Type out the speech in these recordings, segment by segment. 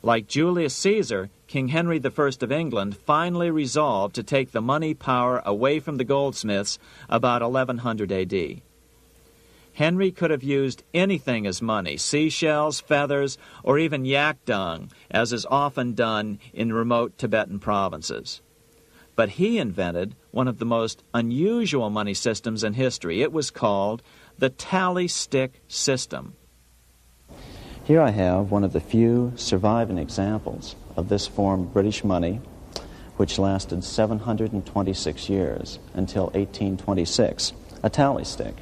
Like Julius Caesar, King Henry I of England finally resolved to take the money power away from the goldsmiths about 1100 A.D. Henry could have used anything as money, seashells, feathers, or even yak dung, as is often done in remote Tibetan provinces. But he invented one of the most unusual money systems in history. It was called the tally stick system. Here I have one of the few surviving examples of this form of British money, which lasted 726 years until 1826, a tally stick.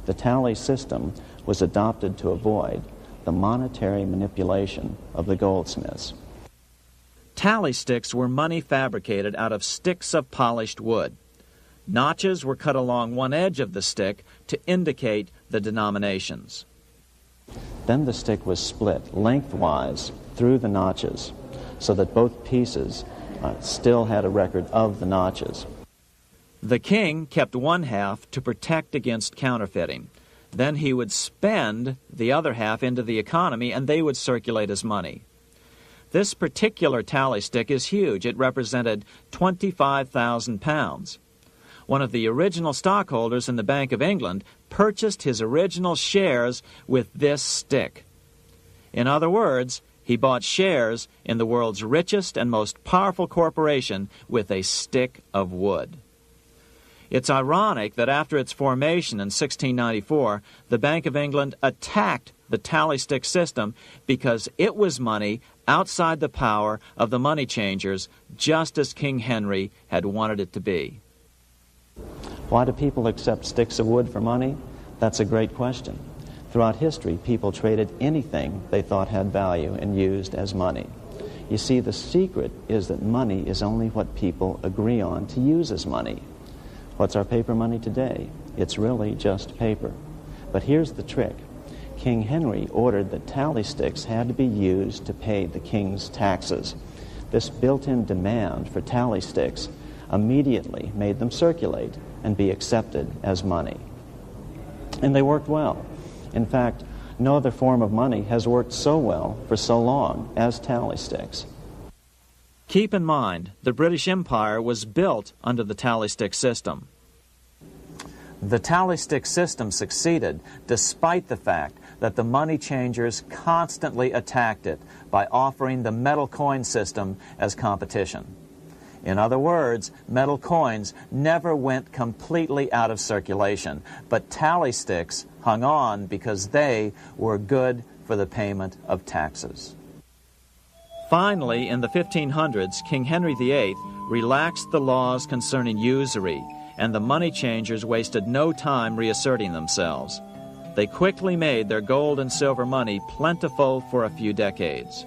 The tally system was adopted to avoid the monetary manipulation of the goldsmiths. Tally sticks were money fabricated out of sticks of polished wood. Notches were cut along one edge of the stick to indicate the denominations. Then the stick was split lengthwise through the notches so that both pieces still had a record of the notches. The king kept one half to protect against counterfeiting. Then he would spend the other half into the economy, and they would circulate as money. This particular tally stick is huge. It represented 25,000 pounds. One of the original stockholders in the Bank of England purchased his original shares with this stick. In other words, he bought shares in the world's richest and most powerful corporation with a stick of wood. It's ironic that after its formation in 1694, the Bank of England attacked the tally stick system because it was money outside the power of the money changers, just as King Henry had wanted it to be. Why do people accept sticks of wood for money? That's a great question. Throughout history, people traded anything they thought had value and used as money. You see, the secret is that money is only what people agree on to use as money. What's our paper money today? It's really just paper. But here's the trick. King Henry ordered that tally sticks had to be used to pay the king's taxes. This built-in demand for tally sticks immediately made them circulate and be accepted as money. And they worked well. In fact, no other form of money has worked so well for so long as tally sticks. Keep in mind, the British Empire was built under the tally stick system. The tally stick system succeeded despite the fact that the money changers constantly attacked it by offering the metal coin system as competition. In other words, metal coins never went completely out of circulation, but tally sticks hung on because they were good for the payment of taxes. Finally, in the 1500s, King Henry VIII relaxed the laws concerning usury, and the money changers wasted no time reasserting themselves. They quickly made their gold and silver money plentiful for a few decades.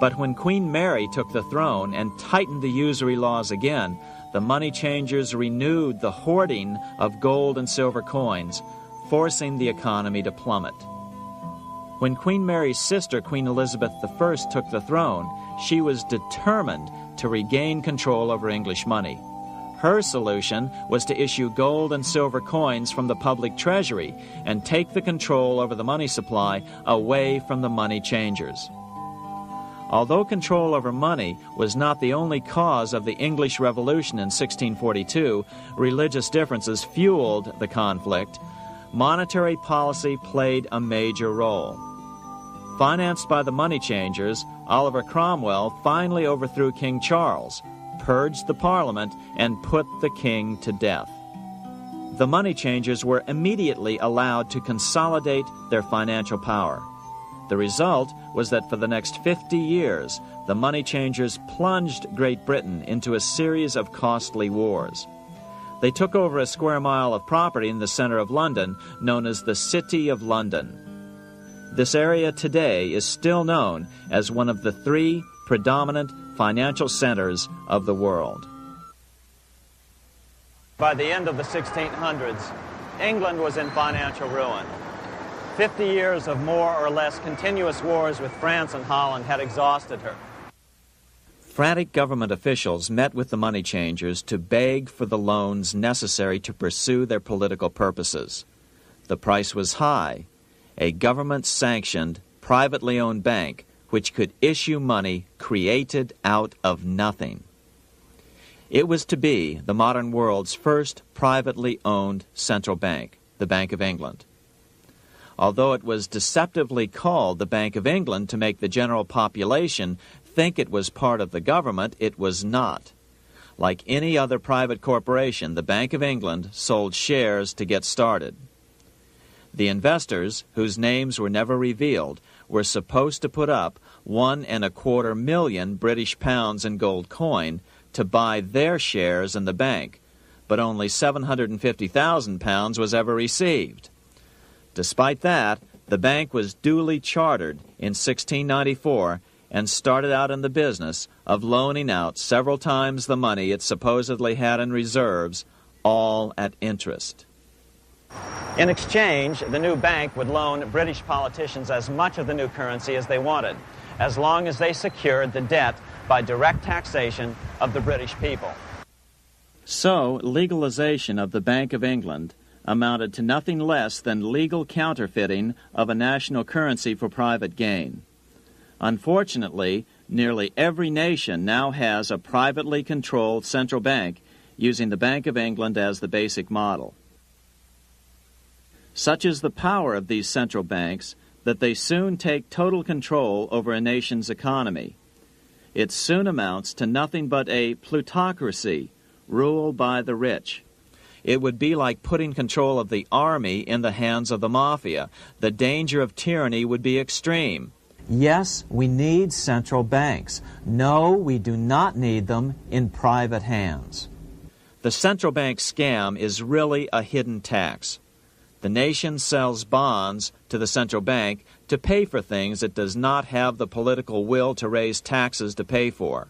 But when Queen Mary took the throne and tightened the usury laws again, the money changers renewed the hoarding of gold and silver coins, forcing the economy to plummet. When Queen Mary's sister, Queen Elizabeth I, took the throne, she was determined to regain control over English money. Her solution was to issue gold and silver coins from the public treasury and take the control over the money supply away from the money changers. Although control over money was not the only cause of the English Revolution in 1642, religious differences fueled the conflict. Monetary policy played a major role. Financed by the money changers, Oliver Cromwell finally overthrew King Charles, purged the Parliament, and put the king to death. The money changers were immediately allowed to consolidate their financial power. The result was that for the next 50 years, the money changers plunged Great Britain into a series of costly wars. They took over a square mile of property in the center of London, known as the City of London. This area today is still known as one of the 3 predominant financial centers of the world. By the end of the 1600s, England was in financial ruin. 50 years of more or less continuous wars with France and Holland had exhausted her. Frantic government officials met with the money changers to beg for the loans necessary to pursue their political purposes. The price was high. A government-sanctioned, privately owned bank, which could issue money created out of nothing. It was to be the modern world's first privately owned central bank, the Bank of England. Although it was deceptively called the Bank of England to make the general population think it was part of the government, it was not. Like any other private corporation, the Bank of England sold shares to get started. The investors, whose names were never revealed, were supposed to put up £1.25 million British pounds in gold coin to buy their shares in the bank, but only £750,000 was ever received. Despite that, the bank was duly chartered in 1694 and started out in the business of loaning out several times the money it supposedly had in reserves, all at interest. In exchange, the new bank would loan British politicians as much of the new currency as they wanted, as long as they secured the debt by direct taxation of the British people. So, legalization of the Bank of England amounted to nothing less than legal counterfeiting of a national currency for private gain. Unfortunately, nearly every nation now has a privately controlled central bank using the Bank of England as the basic model. Such is the power of these central banks that they soon take total control over a nation's economy. It soon amounts to nothing but a plutocracy, ruled by the rich. It would be like putting control of the army in the hands of the mafia. The danger of tyranny would be extreme. Yes, we need central banks. No, we do not need them in private hands. The central bank scam is really a hidden tax. The nation sells bonds to the central bank to pay for things it does not have the political will to raise taxes to pay for.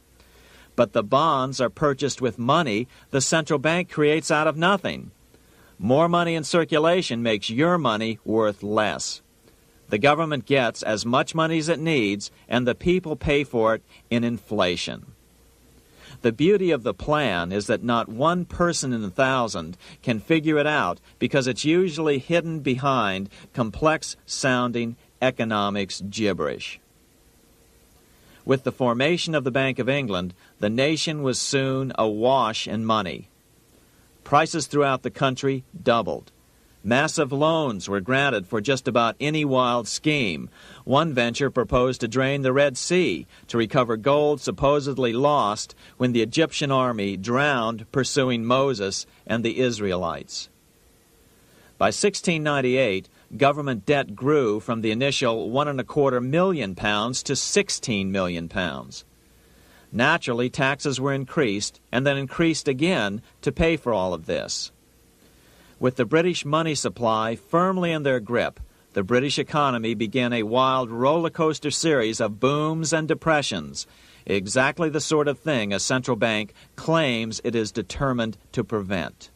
But the bonds are purchased with money the central bank creates out of nothing. More money in circulation makes your money worth less. The government gets as much money as it needs, and the people pay for it in inflation. The beauty of the plan is that not one person in 1,000 can figure it out because it's usually hidden behind complex-sounding economics gibberish. With the formation of the Bank of England, the nation was soon awash in money. Prices throughout the country doubled. Massive loans were granted for just about any wild scheme. One venture proposed to drain the Red Sea to recover gold supposedly lost when the Egyptian army drowned pursuing Moses and the Israelites. By 1698, government debt grew from the initial £1.25 million to £16 million. Naturally, taxes were increased and then increased again to pay for all of this. With the British money supply firmly in their grip, the British economy began a wild roller coaster series of booms and depressions, exactly the sort of thing a central bank claims it is determined to prevent.